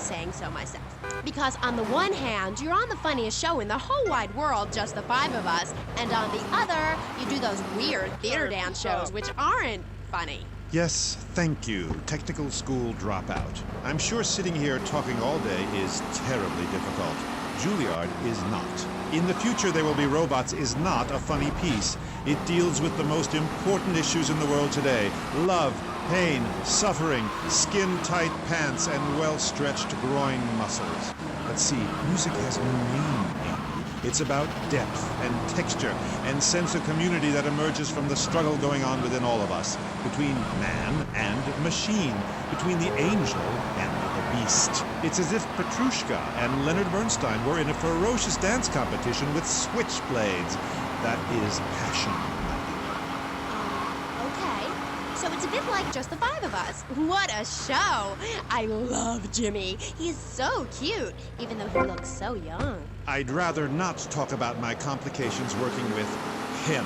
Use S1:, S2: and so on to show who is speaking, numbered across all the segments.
S1: saying so myself. Because on the one hand, you're on the funniest show in the whole wide world, just the five of us, and on the other, you do those weird theater dance shows which aren't funny.
S2: Yes, thank you, technical school dropout. I'm sure sitting here talking all day is terribly difficult. Juilliard is not. In the future There Will Be Robots is not a funny piece. It deals with the most important issues in the world today. Love, pain, suffering, skin-tight pants, and well-stretched groin muscles. But see, music has no name, Amy. It's about depth and texture and sense of community that emerges from the struggle going on within all of us, between man and machine, between the angel and the beast. It's as if Petrushka and Leonard Bernstein were in a ferocious dance competition with switchblades. That is passion.
S1: So it's a bit like just the five of us. What a show! I love Jimmy. He's so cute, even though he looks so young.
S2: I'd rather not talk about my complications working with him.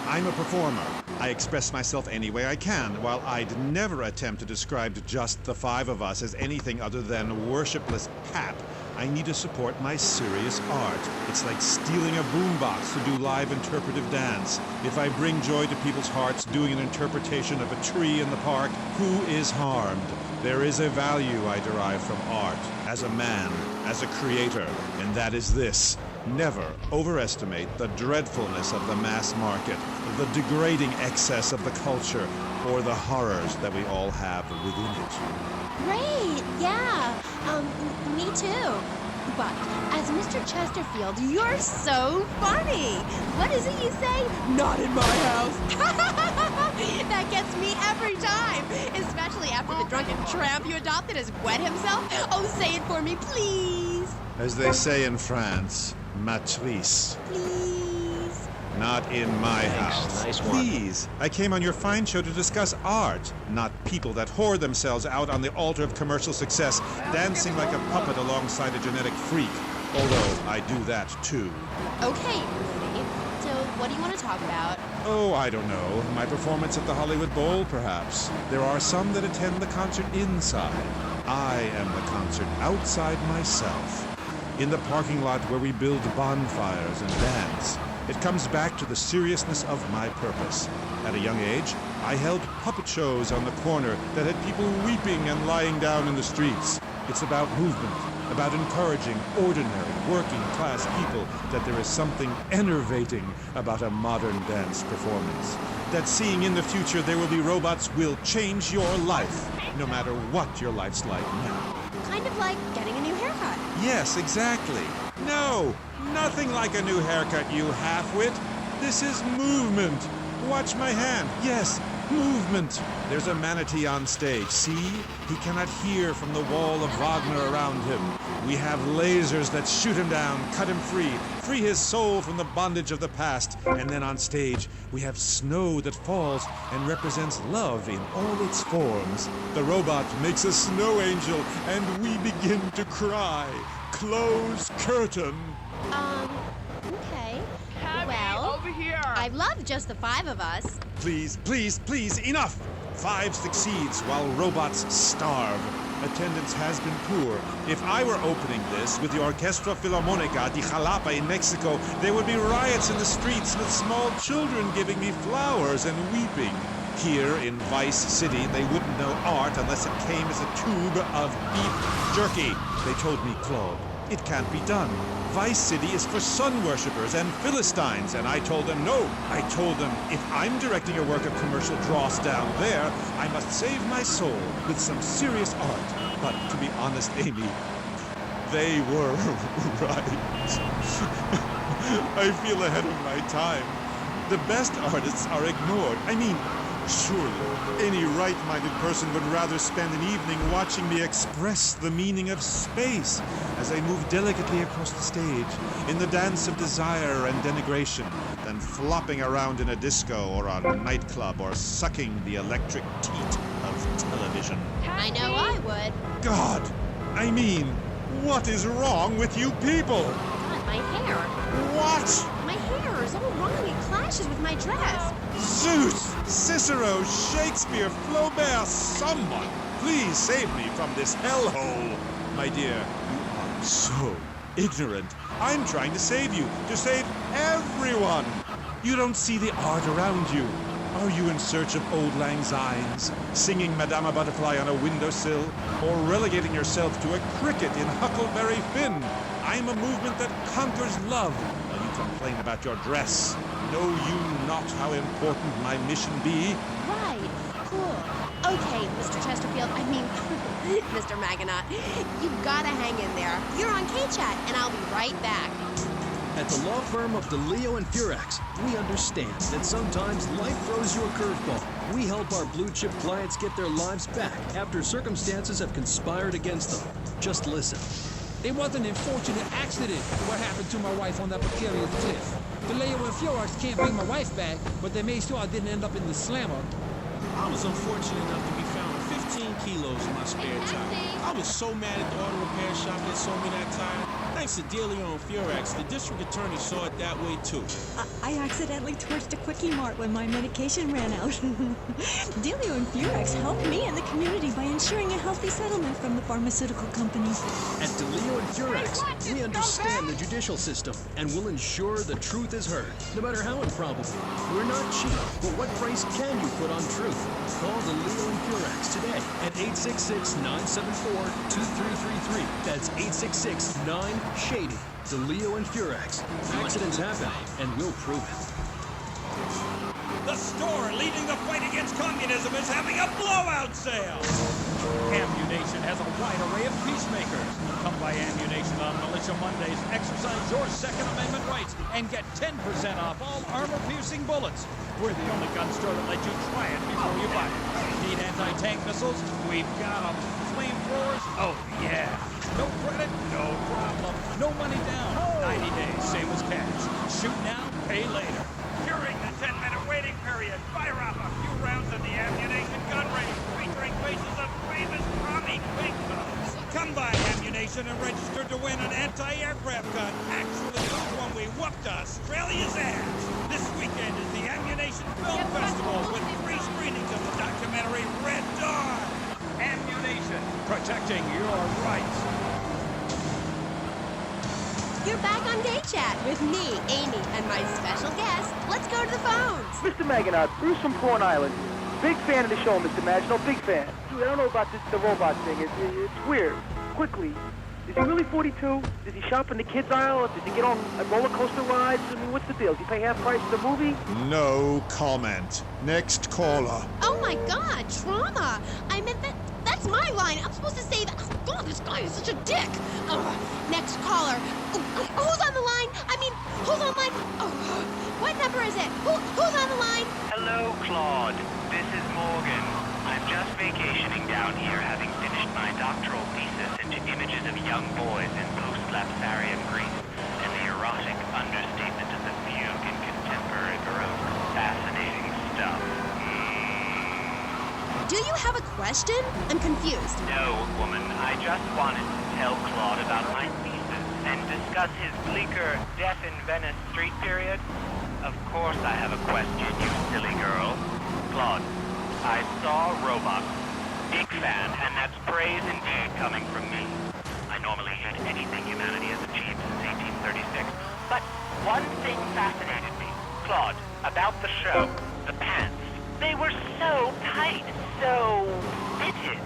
S2: I'm a performer. I express myself any way I can, while I'd never attempt to describe just the five of us as anything other than worshipless pap. I need to support my serious art. It's like stealing a boombox to do live interpretive dance. If I bring joy to people's hearts doing an interpretation of a tree in the park, who is harmed? There is a value I derive from art, as a man, as a creator, and that is this. Never overestimate the dreadfulness of the mass market, the degrading excess of the culture, or the horrors that we all have within it.
S1: Great, yeah. Me too. But as Mr. Chesterfield, you're so funny. What is it you say? Not in my house. That gets me every time, especially after the drunken tramp you adopted has wet himself. Oh, say it for me, please.
S2: As they say in France, matrice.
S1: Please.
S2: Not in my
S3: Thanks.
S2: house.
S3: Nice one.
S2: Please. I came on your fine show to discuss art, not people that whore themselves out on the altar of commercial success, dancing like a puppet alongside a genetic freak. Although I do that too.
S1: Okay, Rudy. So what do you want to talk about?
S2: Oh, I don't know. My performance at the Hollywood Bowl, perhaps. There are some that attend the concert inside. I am the concert outside myself. In the parking lot where we build bonfires and dance. It comes back to the seriousness of my purpose. At a young age, I held puppet shows on the corner that had people weeping and lying down in the streets. It's about movement, about encouraging ordinary, working-class people that there is something enervating about a modern dance performance. That seeing in the future There Will Be Robots will change your life, no matter what your life's like now.
S1: Kind of like getting a new haircut.
S2: Yes, exactly. No, nothing like a new haircut, you half-wit. This is movement. Watch my hand. Yes, movement. There's a manatee on stage. See? He cannot hear from the wall of Wagner around him. We have lasers that shoot him down, cut him free his soul from the bondage of the past. And then on stage, we have snow that falls and represents love in all its forms. The robot makes a snow angel, and we begin to cry. Close curtain.
S1: Okay.
S4: Cabby,
S1: Well,
S4: over here.
S1: I love just the five of us.
S2: Please, please, please, enough! 5 succeeds while robots starve. Attendance has been poor. If I were opening this with the Orquestra Filarmonica de Jalapa in Mexico, there would be riots in the streets with small children giving me flowers and weeping. Here in Vice City, they wouldn't know art unless it came as a tube of beef jerky. They told me, Claude, it can't be done. Vice City is for sun worshippers and Philistines, and I told them no. I told them if I'm directing a work of commercial dross down there, I must save my soul with some serious art. But to be honest, Amy, they were right. I feel ahead of my time. The best artists are ignored. I mean, surely any right-minded person would rather spend an evening watching me express the meaning of space as I move delicately across the stage in the dance of desire and denigration than flopping around in a disco or a nightclub or sucking the electric teat of television.
S1: I know I would.
S2: God! I mean, what is wrong with you people?
S1: God, my hair.
S2: What?
S1: My hair is all wrong. It clashes with my dress.
S2: Zeus! Cicero! Shakespeare! Flaubert! Someone! Please save me from this hellhole! My dear, you are so ignorant. I'm trying to save you, to save everyone. You don't see the art around you. Are you in search of Auld Lang Synes, singing Madama Butterfly on a windowsill, or relegating yourself to a cricket in Huckleberry Finn? I'm a movement that conquers love, while you complain about your dress. Know you not how important my mission be?
S1: Right. Cool. Okay, Mr. Chesterfield, I mean, Mr. Magonaut, you gotta hang in there. You're on K-Chat, and I'll be right back.
S3: At the law firm of DeLeo and Furax, we understand that sometimes life throws you a curveball. We help our blue-chip clients get their lives back after circumstances have conspired against them. Just listen.
S4: It was an unfortunate accident, what happened to my wife on that precarious cliff. DeLeo and Furax can't bring my wife back, but they made sure I didn't end up in the slammer.
S5: I was unfortunate enough to be found with 15 kilos in my spare tire. I was so mad at the auto repair shop that sold me that tire. Thanks to Delio and Furax, the district attorney saw it that way too.
S6: I accidentally torched a Quickie Mart when my medication ran out. Delio and Furax helped me and the community by ensuring a healthy settlement from the pharmaceutical companies.
S3: At DeLeo and Furax, we understand the judicial system and will ensure the truth is heard, no matter how improbable. We're not cheap, but what price can you put on truth? Call DeLeo and Furax today at 866-974-2333. That's 866-9-SHADY. DeLeo and Furax. Accidents happen, and we'll prove it.
S7: The store leading the fight against communism is having a blowout sale! Ammunition has a wide array of peacemakers. Come by Ammunition on Militia Mondays, exercise your Second Amendment rights, and get 10% off all armor-piercing bullets. We're the only gun store that lets you try it before you buy it. Need anti-tank missiles? We've got them. Flamethrowers? Oh, yeah. No credit? No problem. No money down. 90 days, same as cash. Shoot now, pay later. During the 10-minute waiting period, fire off a few rounds of the Ammunition gun range, featuring faces of famous Tommy Pinkos. Come by Ammunition and register to win an anti-aircraft gun. Actually, used when we whooped Australia's ass. This weekend is the Ammunition Film Festival with 3 screenings of the documentary Red Dawn. Ammunition, protecting your rights.
S1: You're back on K-Chat with me, Amy, and my special guest. Let's go to the phones.
S8: Mr. Magonaut, Bruce from Prawn Island. Big fan of the show, Mr. Maginot, big fan. Dude, I don't know about the robot thing. It's weird. Quickly, is he really 42? Does he shop in the kids' aisle? Does he get on roller coaster rides? I mean, what's the deal? Does he pay half price for the movie?
S2: No comment. Next caller.
S1: Oh my God, trauma! I meant that's my line. I'm supposed to say that. Oh God, this guy is such a dick. Next caller. Who's on the line? I mean, who's on the line? Oh, what number is it? Who's on the line?
S9: Hello, Claude. This is Morgan. I'm just vacationing down here, having finished my doctoral thesis into images of young boys in post-lapsarian Greece and the erotic understatement of the fugue in contemporary Baroque. Fascinating stuff.
S1: Do you have a question? I'm confused.
S9: No, woman. I just wanted to tell Claude about my thesis and discuss his bleaker Death in Venice street period. Of course I have a question, you silly girl. Claude, I saw Robot. Big fan, and that's praise indeed coming from me. I normally hate anything humanity has achieved since 1836. But one thing fascinated me. Claude, about the show, the pants. They were so tight, so fitted.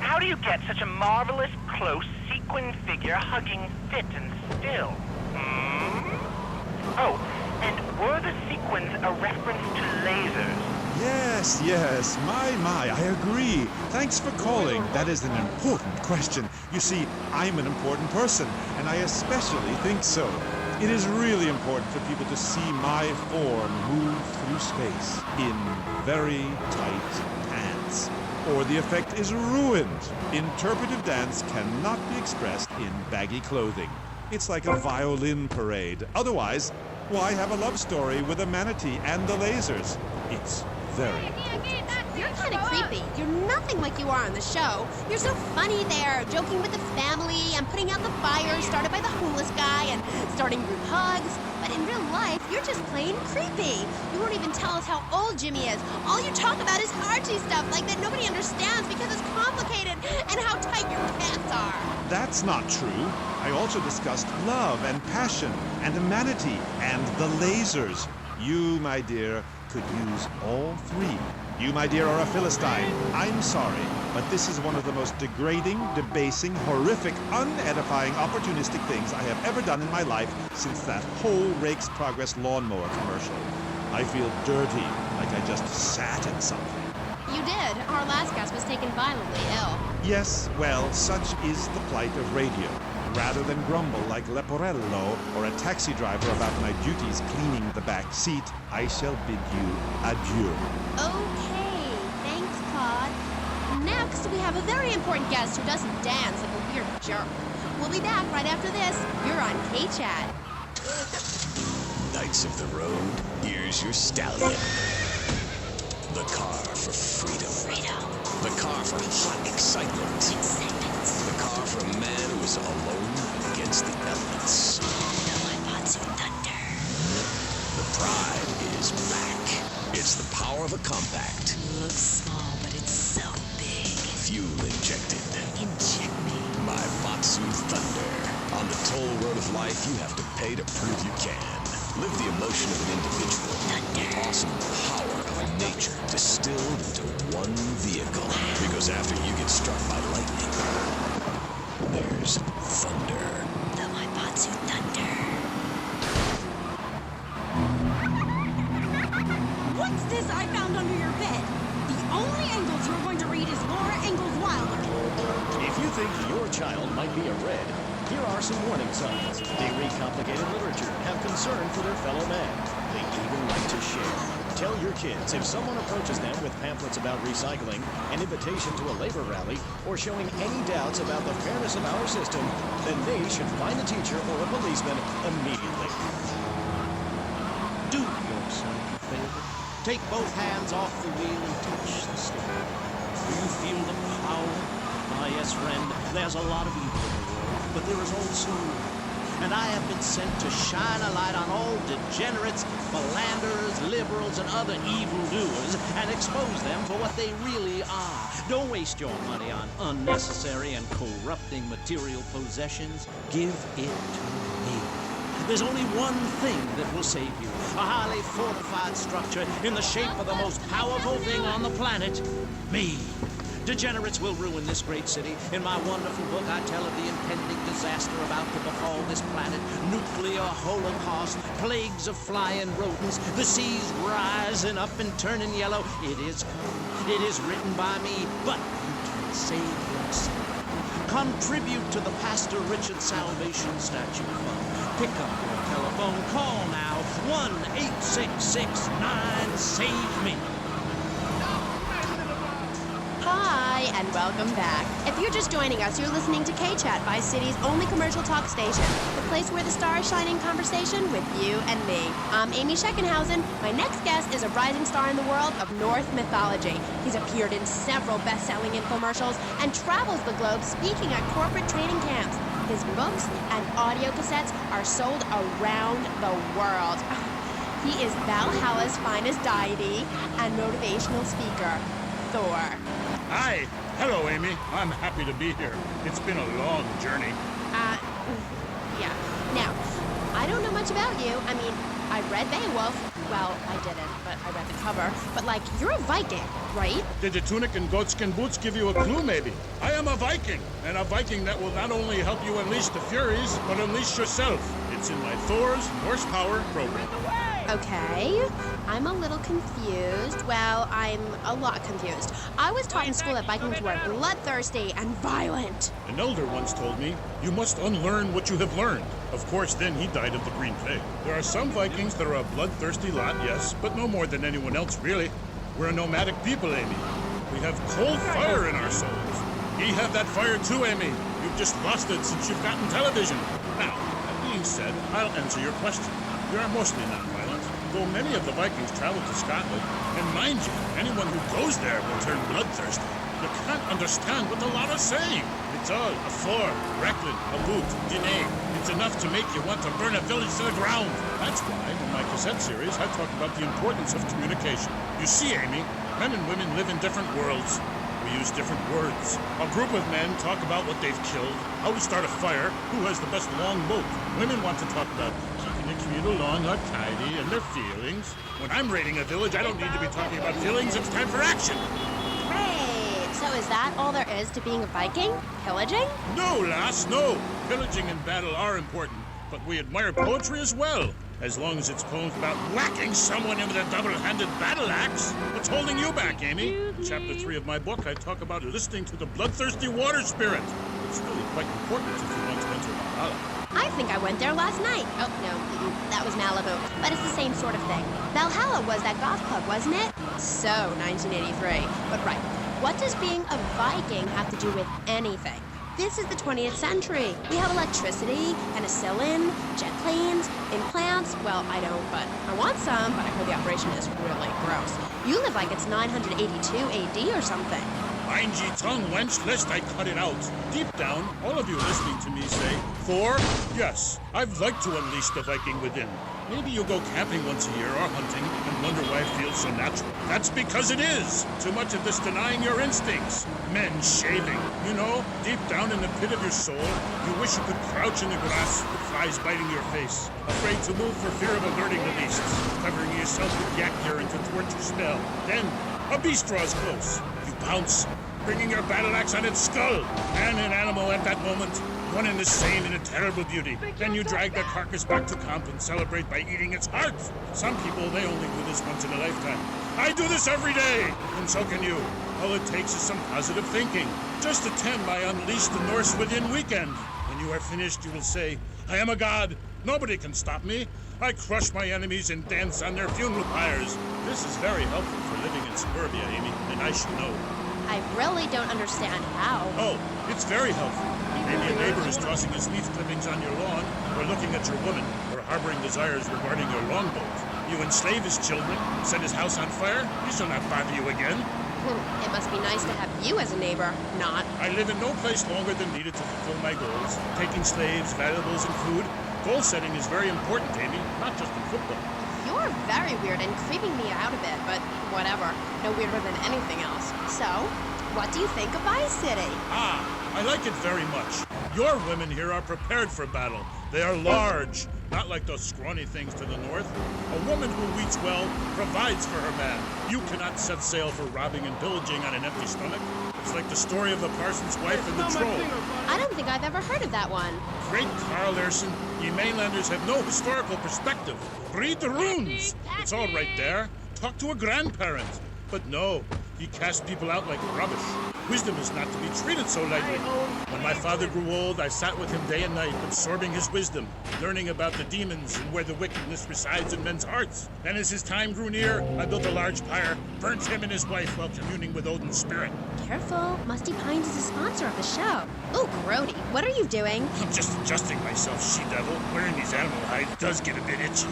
S9: How do you get such a marvelous, close, sequin figure hugging fit and still? Oh, and were the sequins a reference to lasers?
S2: Yes, my, I agree. Thanks for calling. That is an important question. You see, I'm an important person, and I especially think so. It is really important for people to see my form move through space in very tight pants, or the effect is ruined. Interpretive dance cannot be expressed in baggy clothing. It's like a violin parade. Otherwise, why have a love story with a manatee and the lasers? It's very important.
S1: You're kind of creepy. You're nothing like you are on the show. You're so funny there, joking with the family and putting out the fire started by the homeless guy and starting group hugs. But in real life, you're just plain creepy. You won't even tell us how old Jimmy is. All you talk about is Archie stuff like that nobody understands because it's complicated and how tight your pants are.
S2: That's not true. I also discussed love and passion and humanity and the lasers. You, my dear, could use all three. You, my dear, are a Philistine. I'm sorry, but this is one of the most degrading, debasing, horrific, unedifying, opportunistic things I have ever done in my life since that whole Rake's Progress lawnmower commercial. I feel dirty, like I just sat in something.
S1: You did. Our last guest was taken violently ill.
S2: Yes, well, such is the plight of radio. Rather than grumble like Leporello or a taxi driver about my duties cleaning the back seat, I shall bid you adieu.
S1: Okay, thanks, Claude. Next, we have a very important guest who doesn't dance like a weird jerk. We'll be back right after this. You're on K-Chat.
S10: Knights of the road, here's your stallion. The car for freedom. The car for hot excitement. The car for a man who is alone against the elements. Thunder. The pride is back. It's the power of a compact.
S6: Looks small, but it's so big.
S10: Fuel injected.
S6: Inject me.
S10: My Batsu Thunder. On the toll road of life, you have to pay to prove you can. Live the emotion of an individual. The awesome power of nature distilled into one vehicle. Because after you get struck by lightning, there's thunder.
S6: The Maibatsu Thunder. What's this I found under your bed? The only Ingalls you're going to read is Laura Ingalls Wilder.
S11: If you think your child might be a red, here are some warning signs. They read complicated literature, have concern for their fellow man. They even like to share. Tell your kids if someone approaches them with pamphlets about recycling, an invitation to a labor rally, or showing any doubts about the fairness of our system, then they should find a teacher or a policeman immediately.
S7: Do yourself a favor. Take both hands off the wheel and touch the steering. Do you feel the power? Ah, yes, friend, there's a lot of evil in the world, but there is also good. And I have been sent to shine a light on all degenerates, philanderers, liberals, and other evildoers, and expose them for what they really are. Don't waste your money on unnecessary and corrupting material possessions. Give it to me. There's only one thing that will save you. A highly fortified structure in the shape of the most powerful thing on the planet. Me. Degenerates will ruin this great city. In my wonderful book, I tell of the impending disaster about to befall this planet. Nuclear holocaust, plagues of flying rodents, the seas rising up and turning yellow. It is come. It is written by me, but you can save yourself. Contribute to the Pastor Richard Salvation Statue Fund. Pick up your telephone. Call now. 1-866-9-SAVE-ME.
S1: Hi, and welcome back. If you're just joining us, you're listening to K-Chat, Vice City's only commercial talk station, the place where the stars shine in conversation with you and me. I'm Amy Scheckenhausen. My next guest is a rising star in the world of Norse mythology. He's appeared in several best-selling infomercials and travels the globe speaking at corporate training camps. His books and audio cassettes are sold around the world. He is Valhalla's finest deity and motivational speaker, Thor.
S12: Hi. Hello, Amy. I'm happy to be here. It's been a long journey.
S1: Yeah. Now, I don't know much about you. I mean, I read Beowulf. Well, I didn't, but I read the cover. But, like, you're a Viking, right?
S12: Did the tunic and goatskin boots give you a clue, maybe? I am a Viking, and a Viking that will not only help you unleash the Furies, but unleash yourself. It's in my Thor's Norse Power program.
S1: Okay. I'm a little confused. Well, I'm a lot confused. I was taught in school that Vikings were bloodthirsty and violent.
S12: An elder once told me, you must unlearn what you have learned. Of course, then he died of the green plague. There are some Vikings that are a bloodthirsty lot, yes, but no more than anyone else, really. We're a nomadic people, Amy. We have cold fire in our souls. Ye have that fire too, Amy. You've just lost it since you've gotten television. Now, that being said, I'll answer your question. We are mostly non-violent, though many of the Vikings traveled to Scotland. And mind you, anyone who goes there will turn bloodthirsty. You can't understand what the lot are saying. It's all a four, Recklin, a boot, Diné. It's enough to make you want to burn a village to the ground. That's why, in my cassette series, I talk about the importance of communication. You see, Amy, men and women live in different worlds. We use different words. A group of men talk about what they've killed, how to start a fire, who has the best long boat. Women want to talk about keeping the communal lawn tidy and their feelings. When I'm raiding a village, I don't need to be talking about feelings. It's time for action.
S1: Great! So is that all there is to being a Viking? Pillaging?
S12: No, lass, no. Pillaging and battle are important, but we admire poetry as well. As long as it's poems about whacking someone with a double-handed battle axe. What's holding you back, Amy? In Chapter 3 of my book, I talk about listening to the bloodthirsty water spirit. It's really quite important if you want to enter Valhalla.
S1: I think I went there last night. Oh, no, that was Malibu. But it's the same sort of thing. Valhalla was that goth club, wasn't it? So, 1983. But right, what does being a Viking have to do with anything? This is the 20th century. We have electricity, penicillin, jet planes, implants. Well, I don't, but I want some, but I heard the operation is really gross. You live like it's 982 AD or something.
S12: Mind ye tongue, wench, lest I cut it out. Deep down, all of you listening to me say, Thor, yes, I'd like to unleash the Viking within. Maybe you go camping once a year or hunting and wonder why it feels so natural. That's because it is. Too much of this denying your instincts. Men shaving. You know, deep down in the pit of your soul, you wish you could crouch in the grass with flies biting your face. Afraid to move for fear of alerting the beasts. Covering yourself with yak urine to thwart your spell. Then, a beast draws close. You pounce, bringing your battle axe on its skull. Man and animal at that moment, one and the same in a terrible beauty. Then you drag the carcass back to camp and celebrate by eating its heart. Some people, they only do this once in a lifetime. I do this every day, and so can you. All it takes is some positive thinking. Just attend my Unleash the Norse Within weekend. When you are finished, you will say, I am a god. Nobody can stop me. I crush my enemies and dance on their funeral pyres. This is very helpful for living in suburbia, Amy, and I should know.
S1: I really don't understand how.
S12: Oh, it's very helpful. Maybe a neighbor is tossing his leaf clippings on your lawn, or looking at your woman, or harboring desires regarding your longboat. You enslave his children, set his house on fire, he shall not bother you again.
S1: It must be nice to have you as a neighbor, not.
S12: I live in no place longer than needed to fulfill my goals. Taking slaves, valuables, and food. Goal setting is very important, Amy, not just in football.
S1: You're very weird and creeping me out a bit, but whatever. No weirder than anything else. So, what do you think of Vice City?
S12: Ah, I like it very much. Your women here are prepared for battle. They are large, not like those scrawny things to the north. A woman who eats well provides for her man. You cannot set sail for robbing and pillaging on an empty stomach. It's like the story of the parson's wife and the troll.
S1: I don't think I've ever heard of that one.
S12: Great Carl Erson, ye mainlanders have no historical perspective. Read the runes. It's all right there. Talk to a grandparent. But no, he cast people out like rubbish. Wisdom is not to be treated so lightly. When my father grew old, I sat with him day and night, absorbing his wisdom, learning about the demons and where the wickedness resides in men's hearts. Then as his time grew near, I built a large pyre, burnt him and his wife while communing with Odin's spirit.
S1: Careful, Musty Pines is a sponsor of the show. Oh, Grody, what are you doing?
S12: I'm just adjusting myself, she-devil. Wearing these animal hides does get a bit itchy.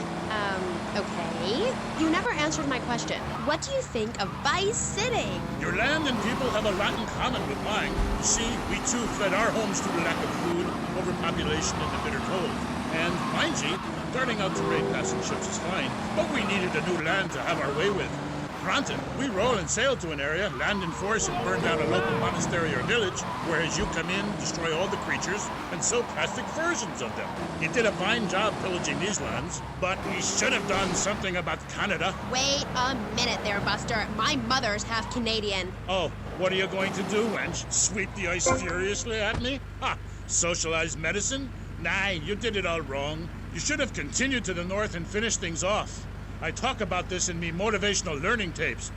S1: Okay. You never answered my question. What do you think of Vice City?
S12: Your land and people have a lot in common with mine. You see, we too fled our homes through lack of food, overpopulation, and the bitter cold. And, mind ye, starting out to raid passing ships is fine, but we needed a new land to have our way with. Granted, we roll and sail to an area, land in force, and burn down a local monastery or village, whereas you come in, destroy all the creatures, and sell plastic versions of them. You did a fine job pillaging these lands, but we should have done something about Canada.
S1: Wait a minute there, Buster. My mother's half Canadian.
S12: Oh, what are you going to do, wench? Sweep the ice furiously at me? Ha! Socialized medicine? Nah, you did it all wrong. You should have continued to the north and finished things off. I talk about this in me motivational learning tapes.